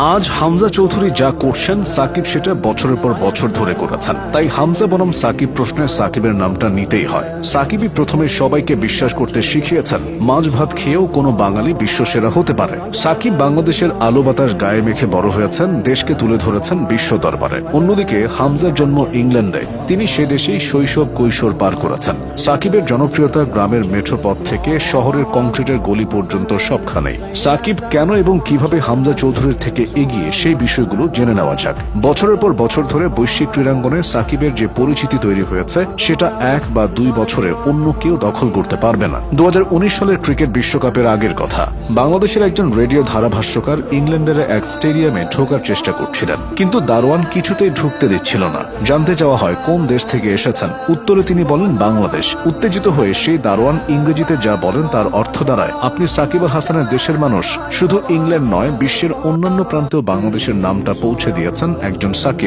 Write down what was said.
আজ হামজা চৌধুরী যা করছেন সাকিব সেটা বছরের পর বছর ধরে করেছেন। তাই হামজা বনাম সাকিব প্রশ্নে সাকিবের নামটা নিতেই হয়। সাকিবই প্রথমে সবাইকে বিশ্বাস করতে শিখিয়েছেন মাছ ভাত খেয়েও কোনো বাঙালি বিশ্বসেরা হতে পারে। সাকিব বাংলাদেশের আলো বাতাস গায়ে মেখে বড় হয়েছেন, দেশকে তুলে ধরেছেন বিশ্ব দরবারে। অন্যদিকে হামজার জন্ম ইংল্যান্ডে, তিনি সে দেশেই শৈশব কৈশোর পার করেছেন। সাকিবের জনপ্রিয়তা গ্রামের মেঠো পথ থেকে শহরের কংক্রিটের গলি পর্যন্ত সবখানেই। সাকিব কেন এবং কিভাবে হামজা চৌধুরীর থেকে এগিয়ে, সেই বিষয়গুলো জেনে নেওয়া যাক। বছরের পর বছর ধরে বৈশ্বিক ক্রীড়াঙ্গনে সাকিবের যে পরিচিতি তৈরি হয়েছে সেটা 1 বা 2 বছরে অন্য কেউ দখল করতে পারবে না। 2019 সালের ক্রিকেট বিশ্বকাপের আগের কথা। বাংলাদেশের একজন রেডিও ধারাভাষ্যকার ইংল্যান্ডের এক স্টেডিয়ামে ঢোকার চেষ্টা করছিলেন, কিন্তু দারোয়ান কিছুতেই ঢুকতে দিচ্ছিল না। জানতে চাওয়া হয় কোন দেশ থেকে এসেছেন, উত্তরে তিনি বলেন বাংলাদেশ। উত্তেজিত হয়ে সেই দারোয়ান ইংরেজিতে যা বলেন তার অর্থ দাঁড়ায়, আপনি সাকিব আল হাসানের দেশের মানুষ। শুধু ইংল্যান্ড নয়, বিশ্বের অন্যান্য প্রান্তেও বাংলাদেশের নামটা পৌঁছে দিয়েছেন একজন সাকিব।